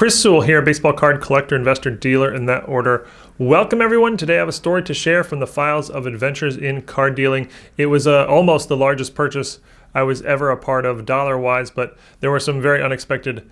Chris Sewall here, baseball card collector, investor, dealer in that order. Welcome everyone. Today I have a story to share from the files of adventures in card dealing. It was almost the largest purchase I was ever a part of dollar-wise, but there were some very unexpected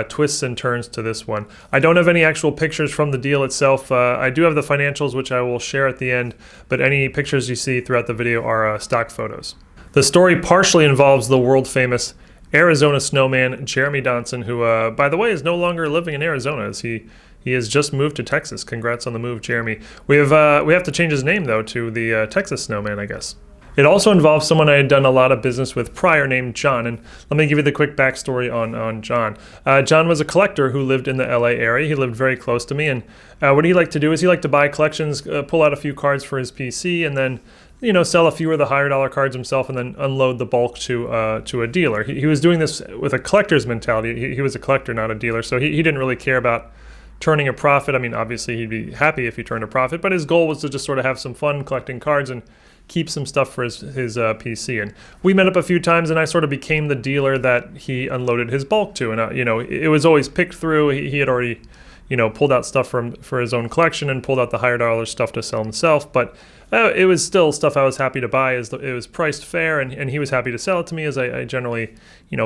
twists and turns to this one. I don't have any actual pictures from the deal itself. I do have the financials, which I will share at the end, but any pictures you see throughout the video are stock photos. The story partially involves the world-famous Arizona snowman Jeremy Donson, who, by the way, is no longer living in Arizona, as he has just moved to Texas. Congrats on the move, Jeremy. We have to change his name, though, to the Texas snowman, I guess. It also involves someone I had done a lot of business with prior named John, and let me give you the quick backstory on John. John was a collector who lived in the LA area. He lived very close to me, and what he liked to do is he liked to buy collections, pull out a few cards for his PC, and then sell a few of the higher dollar cards himself and then unload the bulk to a dealer. He was doing this with a collector's mentality. He was a collector, not a dealer, so he didn't really care about turning a profit. I mean, obviously he'd be happy if he turned a profit, but his goal was to just sort of have some fun collecting cards and keep some stuff for his PC. And we met up a few times, and I sort of became the dealer that he unloaded his bulk to. And it was always picked through. He had already pulled out stuff for his own collection and pulled out the higher dollar stuff to sell himself. But it was still stuff I was happy to buy, as it was priced fair, and he was happy to sell it to me, as I generally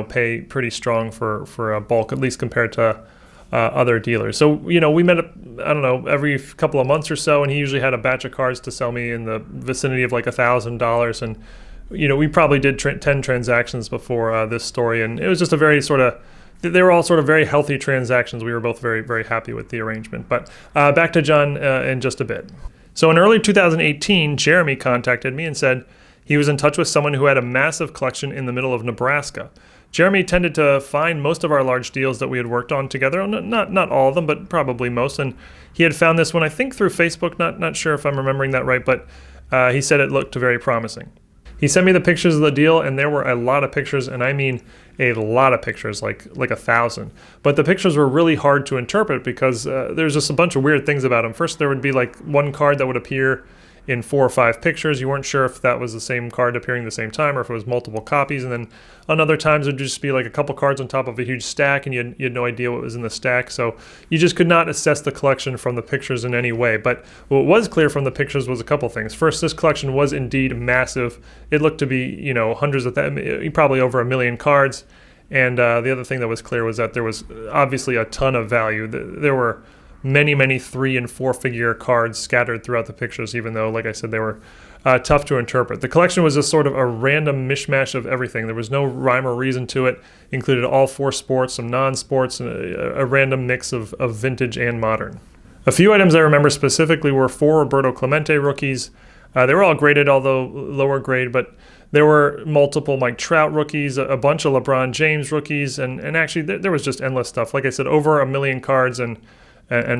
pay pretty strong for a bulk, at least compared to other dealers. So we met up, I don't know, every couple of months or so, and he usually had a batch of cards to sell me in the vicinity of like $1,000. And we probably did 10 transactions before this story, and it was just a very they were all sort of very healthy transactions. We were both very, very happy with the arrangement. But back to John in just a bit. So in early 2018, Jeremy contacted me and said he was in touch with someone who had a massive collection in the middle of Nebraska. Jeremy tended to find most of our large deals that we had worked on together, not all of them, but probably most. And he had found this one, I think, through Facebook. Not sure if I'm remembering that right, but he said it looked very promising. He sent me the pictures of the deal, and there were a lot of pictures, and I mean a lot of pictures, like 1,000. But the pictures were really hard to interpret because there's just a bunch of weird things about them. First, there would be like one card that would appear in 4 or 5 pictures. You weren't sure if that was the same card appearing at the same time or if it was multiple copies. And then on other times, it would just be like a couple cards on top of a huge stack, and you had no idea what was in the stack. So you just could not assess the collection from the pictures in any way. But what was clear from the pictures was a couple things. First, this collection was indeed massive. It looked to be, hundreds of probably over 1 million cards. And the other thing that was clear was that there was obviously a ton of value. There were many 3- and 4-figure cards scattered throughout the pictures, even though, like I said, they were tough to interpret. The collection was a sort of a random mishmash of everything. There was no rhyme or reason to it. It included all 4 sports, some non-sports, and a random mix of vintage and modern. A few items I remember specifically were 4 Roberto Clemente rookies. They were all graded, although lower grade, but there were multiple Mike Trout rookies, a bunch of LeBron James rookies, and actually there was just endless stuff. Like I said, over 1 million cards, and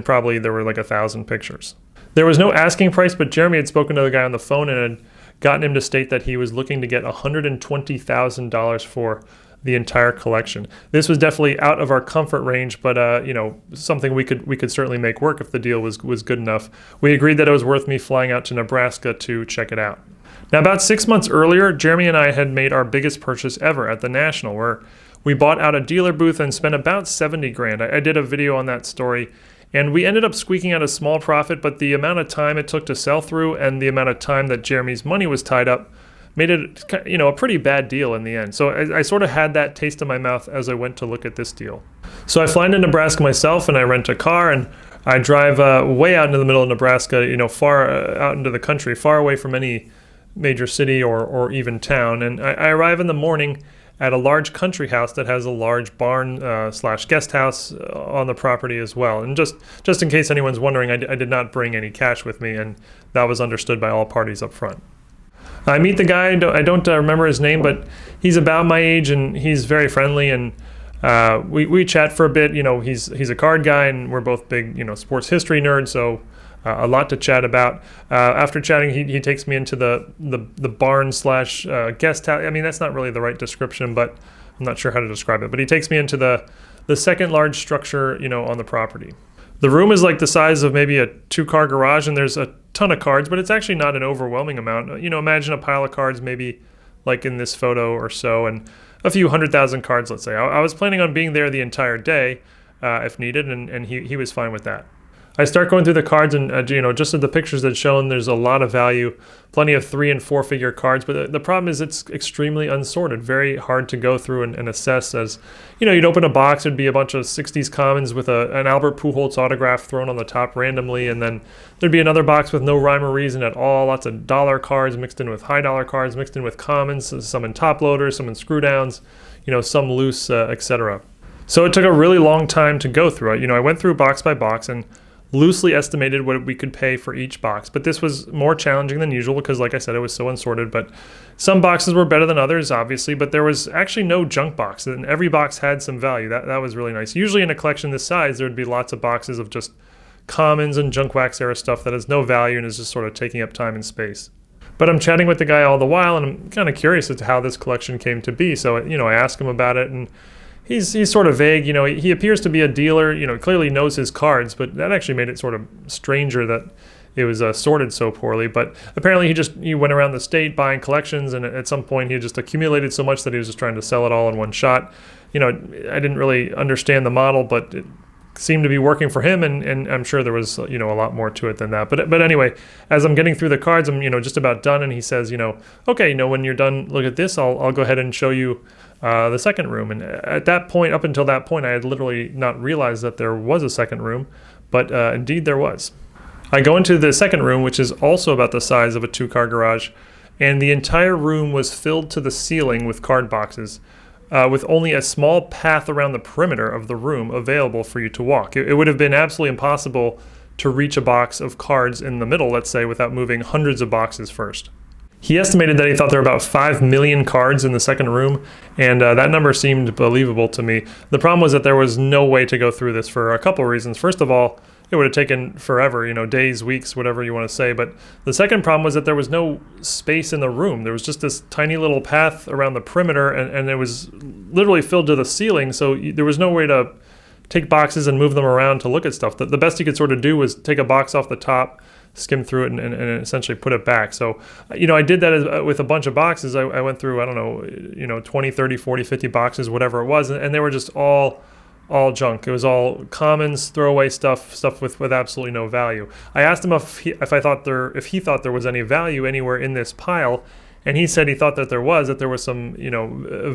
probably there were like 1,000 pictures. There was no asking price, but Jeremy had spoken to the guy on the phone and had gotten him to state that he was looking to get $120,000 for the entire collection. This was definitely out of our comfort range, but something we could certainly make work if the deal was good enough. We agreed that it was worth me flying out to Nebraska to check it out. Now, about 6 months earlier, Jeremy and I had made our biggest purchase ever at the National, where we bought out a dealer booth and spent about $70,000. I did a video on that story, and we ended up squeaking out a small profit, but the amount of time it took to sell through and the amount of time that Jeremy's money was tied up made it, a pretty bad deal in the end. So I sort of had that taste in my mouth as I went to look at this deal. So I fly into Nebraska myself, and I rent a car, and I drive way out into the middle of Nebraska, far out into the country, far away from any major city or even town. And I arrive in the morning at a large country house that has a large barn / guest house on the property as well. And just in case anyone's wondering, I did not bring any cash with me, and that was understood by all parties up front. I meet the guy. I don't remember his name, but he's about my age, and he's very friendly, and we chat for a bit. He's a card guy, and we're both big sports history nerds, so a lot to chat about. After chatting, he takes me into the barn / guest house. I mean, that's not really the right description, but I'm not sure how to describe it. But he takes me into the second large structure, on the property. The room is like the size of maybe a 2-car garage, and there's a ton of cards, but it's actually not an overwhelming amount. Imagine a pile of cards maybe like in this photo or so, and a few 100,000 cards, let's say. I was planning on being there the entire day, if needed, and he was fine with that. I start going through the cards, and just as the pictures had shown, there's a lot of value, plenty of 3- and 4-figure cards. But the problem is it's extremely unsorted, very hard to go through and assess. As you'd open a box, it'd be a bunch of 60s commons with an Albert Pujols autograph thrown on the top randomly, and then there'd be another box with no rhyme or reason at all. Lots of dollar cards mixed in with high dollar cards, mixed in with commons, some in top loaders, some in screw downs, some loose, etc. So it took a really long time to go through it. I went through box by box and loosely estimated what we could pay for each box. But this was more challenging than usual because, like I said, it was so unsorted. But some boxes were better than others, obviously, but there was actually no junk box, and every box had some value. That was really nice. Usually in a collection this size, there would be lots of boxes of just commons and junk wax era stuff that has no value and is just sort of taking up time and space. But I'm chatting with the guy all the while, and I'm kind of curious as to how this collection came to be. So, I ask him about it, and he's sort of vague. He appears to be a dealer, clearly knows his cards, but that actually made it sort of stranger that it was sorted so poorly. But apparently he went around the state buying collections, and at some point he just accumulated so much that he was just trying to sell it all in one shot. I didn't really understand the model, but it seemed to be working for him, and I'm sure there was a lot more to it than that. But anyway, as I'm getting through the cards, I'm just about done, and he says, okay, when you're done, look at this. I'll go ahead and show you the second room. And at that point, up until that point, I had literally not realized that there was a second room, but indeed there was. I go into the second room, which is also about the size of a 2-car garage, and the entire room was filled to the ceiling with card boxes, with only a small path around the perimeter of the room available for you to walk. It would have been absolutely impossible to reach a box of cards in the middle, let's say, without moving hundreds of boxes first. He estimated that he thought there were about 5 million cards in the second room, and that number seemed believable to me. The problem was that there was no way to go through this for a couple of reasons. First of all, it would have taken forever, days, weeks, whatever you want to say. But the second problem was that there was no space in the room. There was just this tiny little path around the perimeter, and it was literally filled to the ceiling, so there was no way to take boxes and move them around to look at stuff. The best you could sort of do was take a box off the top, skim through it, and essentially put it back. So, I did that with a bunch of boxes. I went through, 20, 30, 40, 50 boxes, whatever it was, and they were just all junk. It was all commons, throwaway stuff with absolutely no value. I asked him if he thought there was any value anywhere in this pile, and he said he thought that there was some,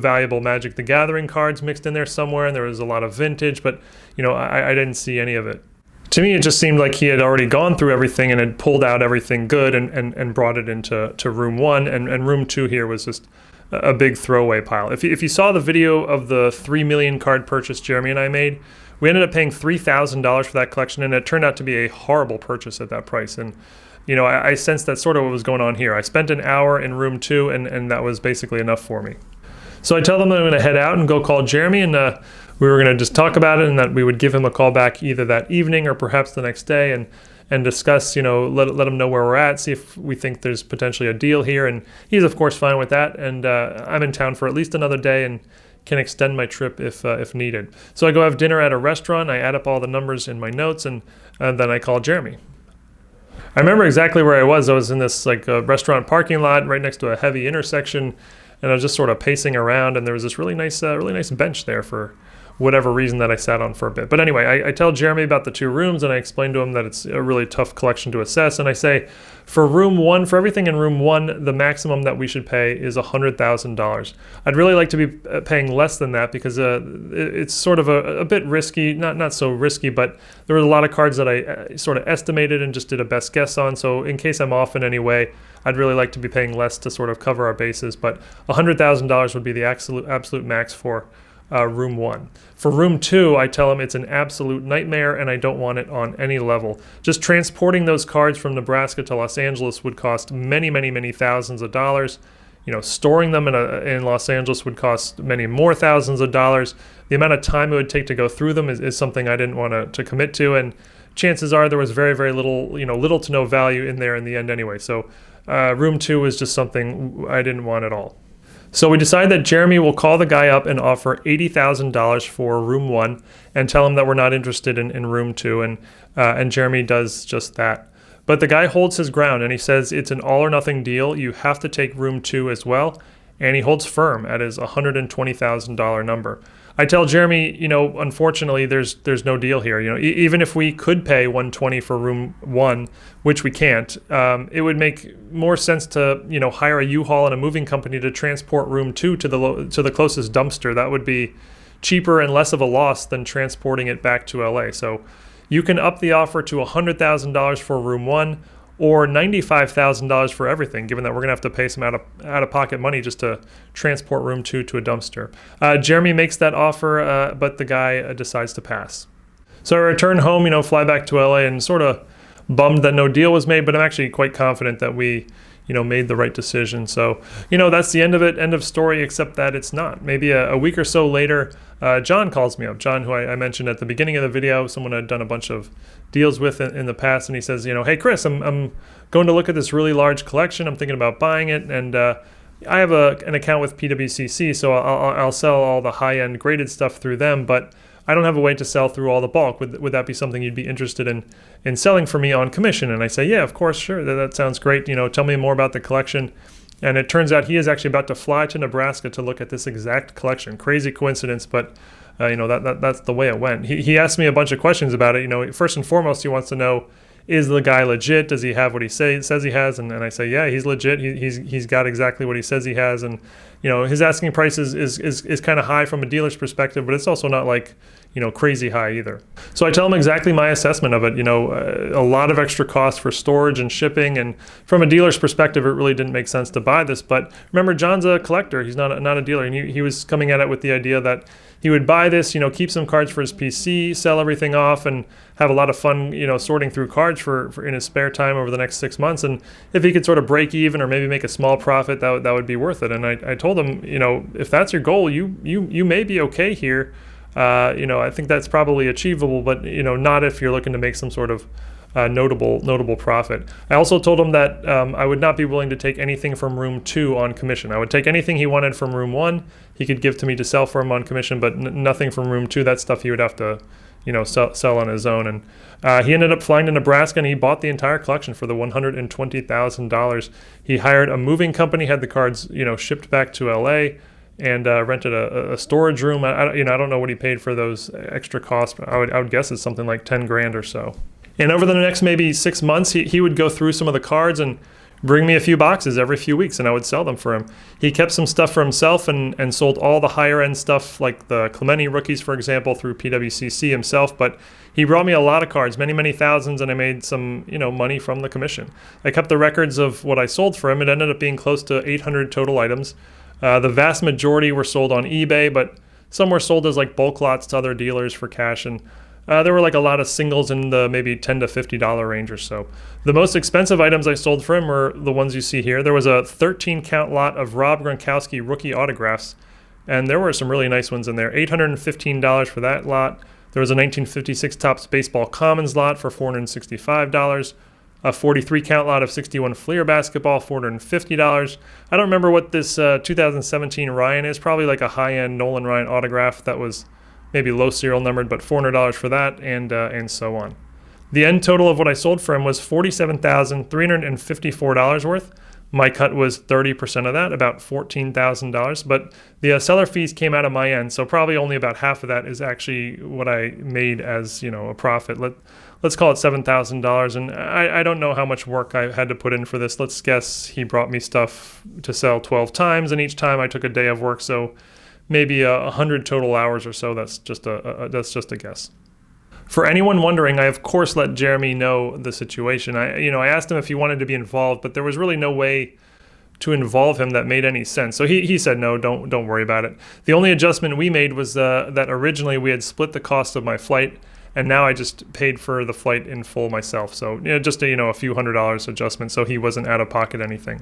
valuable Magic the Gathering cards mixed in there somewhere, and there was a lot of vintage, but, I didn't see any of it. To me, it just seemed like he had already gone through everything and had pulled out everything good and brought it into room 1, and room 2 here was just a big throwaway pile. If you saw the video of the 3 million card purchase Jeremy and I made, we ended up paying $3,000 for that collection, and it turned out to be a horrible purchase at that price. And I sensed that sort of what was going on here. I spent an hour in room 2, and that was basically enough for me. So I tell them that I'm going to head out and go call Jeremy, and we were going to just talk about it, and that we would give him a call back either that evening or perhaps the next day, and discuss, let him know where we're at, see if we think there's potentially a deal here. And he's of course fine with that, and I'm in town for at least another day and can extend my trip if needed. So I go have dinner at a restaurant, I add up all the numbers in my notes, and then I call Jeremy. I remember exactly where I was. I was in this restaurant parking lot right next to a heavy intersection, and I was just sort of pacing around, and there was this really nice bench there for whatever reason that I sat on for a bit. But anyway, I tell Jeremy about the 2 rooms, and I explain to him that it's a really tough collection to assess. And I say, for room 1, for everything in room 1, the maximum that we should pay is $100,000. I'd really like to be paying less than that because it's sort of a bit risky, not so risky, but there were a lot of cards that I sort of estimated and just did a best guess on. So in case I'm off in any way, I'd really like to be paying less to sort of cover our bases. But $100,000 would be the absolute max for room 1. For room 2, I tell him it's an absolute nightmare and I don't want it on any level. Just transporting those cards from Nebraska to Los Angeles would cost many, many, many thousands of dollars. Storing them in Los Angeles would cost many more thousands of dollars. The amount of time it would take to go through them is something I didn't want to commit to, and chances are there was very, very little, little to no value in there in the end anyway. So room 2 was just something I didn't want at all. So we decide that Jeremy will call the guy up and offer $80,000 for room 1 and tell him that we're not interested in room 2, and Jeremy does just that. But the guy holds his ground, and he says it's an all or nothing deal. You have to take room 2 as well, and he holds firm at his $120,000 number. I tell Jeremy, unfortunately, there's no deal here. Even if we could pay 120 for room 1, which we can't, it would make more sense to hire a U-Haul and a moving company to transport room 2 to the closest dumpster. That would be cheaper and less of a loss than transporting it back to LA. So you can up the offer to $100,000 for room 1 or $95,000 for everything, given that we're going to have to pay some out-of-pocket money just to transport room 2 to a dumpster. Jeremy makes that offer, but the guy decides to pass. So I return home, fly back to LA, and sort of bummed that no deal was made, but I'm actually quite confident that we made the right decision. So, that's the end of it, end of story, except that it's not. Maybe a week or so later, John calls me up. John, who I mentioned at the beginning of the video, someone I'd done a bunch of deals with in the past, and he says, hey, Chris, I'm going to look at this really large collection. I'm thinking about buying it, and I have an account with PWCC, so I'll sell all the high-end graded stuff through them, but I don't have a way to sell through all the bulk. Would that be something you'd be interested in selling for me on commission? And I say, yeah, of course, sure. That sounds great. Tell me more about the collection. And it turns out he is actually about to fly to Nebraska to look at this exact collection. Crazy coincidence, but that's the way it went. He asked me a bunch of questions about it. First and foremost, he wants to know, is the guy legit? Does he have what he says he has? And I say, yeah, he's legit. He's got exactly what he says he has. And his asking price is kind of high from a dealer's perspective, but it's also not like crazy high either. So I tell him exactly my assessment of it. A lot of extra cost for storage and shipping, and from a dealer's perspective, it really didn't make sense to buy this. But remember, John's a collector. He's not a dealer, and he was coming at it with the idea that he would buy this, keep some cards for his PC, sell everything off, and have a lot of fun, sorting through cards for in his spare time over the next 6 months. And if he could sort of break even or maybe make a small profit, that would be worth it. And I told him, if that's your goal, you may be okay here. I think that's probably achievable, but not if you're looking to make some sort of notable profit. I also told him that I would not be willing to take anything from room 2 on commission. I would take anything he wanted from room 1. He could give to me to sell for him on commission, but nothing from room 2. That stuff he would have to sell on his own. And he ended up flying to Nebraska, and he bought the entire collection for the $120,000. He hired a moving company, had the cards shipped back to LA, and rented a storage room. I don't know what he paid for those extra costs, but I would guess it's something like 10 grand or so. And over the next maybe 6 months, he would go through some of the cards and bring me a few boxes every few weeks, and I would sell them for him. He kept some stuff for himself and sold all the higher end stuff, like the Clemente rookies, for example, through PWCC himself. But he brought me a lot of cards, many thousands, and I made some money from the commission. I kept the records of what I sold for him. It ended up being close to 800 total items. The vast majority were sold on eBay, but some were sold as like bulk lots to other dealers for cash, and there were like a lot of singles in the maybe $10 to $50 range or so. The most expensive items I sold for him were the ones you see here. There was a 13 count lot of Rob Gronkowski rookie autographs, and there were some really nice ones in there. $815 for that lot. There was a 1956 Topps Baseball Commons lot for $465. A 43 count lot of 61 Fleer basketball, $450. I don't remember what this 2017 Ryan is. Probably like a high-end Nolan Ryan autograph that was maybe low serial numbered, but $400 for that, and so on. The end total of what I sold for him was $47,354 worth. My cut was 30% of that, about $14,000, but the seller fees came out of my end, so probably only about half of that is actually what I made as a profit. Let's call it $7,000, and I don't know how much work I had to put in for this. Let's guess he brought me stuff to sell 12 times, and each time I took a day of work, so maybe 100 total hours or so. That's just a guess. For anyone wondering, I of course let Jeremy know the situation. I asked him if he wanted to be involved, but there was really no way to involve him that made any sense. So he said no, don't worry about it. The only adjustment we made was that originally we had split the cost of my flight, and now I just paid for the flight in full myself. So just a few $100 adjustment, so he wasn't out of pocket anything.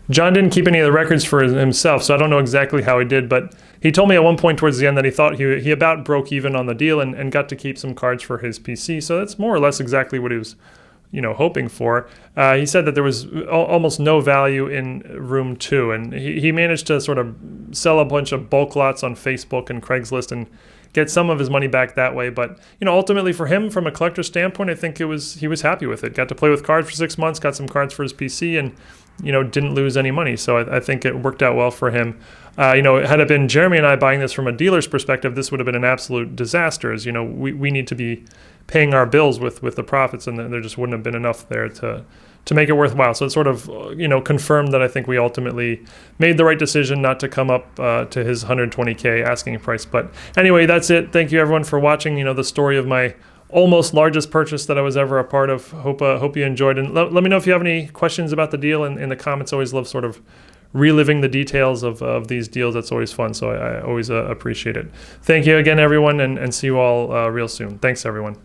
John didn't keep any of the records for himself, so I don't know exactly how he did, but he told me at one point towards the end that he thought he about broke even on the deal and got to keep some cards for his PC. So that's more or less exactly what he was hoping for. He said that there was almost no value in room 2, and he managed to sort of sell a bunch of bulk lots on Facebook and Craigslist and get some of his money back that way. But ultimately for him, from a collector's standpoint, I think he was happy with it. Got to play with cards for 6 months, got some cards for his PC, and didn't lose any money. So I think it worked out well for him. Had it been Jeremy and I buying this from a dealer's perspective, this would have been an absolute disaster. As we need to be paying our bills with the profits, and there just wouldn't have been enough there to make it worthwhile. So it sort of, confirmed that I think we ultimately made the right decision not to come up to his 120K asking price. But anyway, that's it. Thank you everyone for watching, the story of my almost largest purchase that I was ever a part of. Hope you enjoyed. And let me know if you have any questions about the deal in the comments. I always love sort of reliving the details of these deals. That's always fun. So I always appreciate it. Thank you again, everyone, and see you all real soon. Thanks, everyone.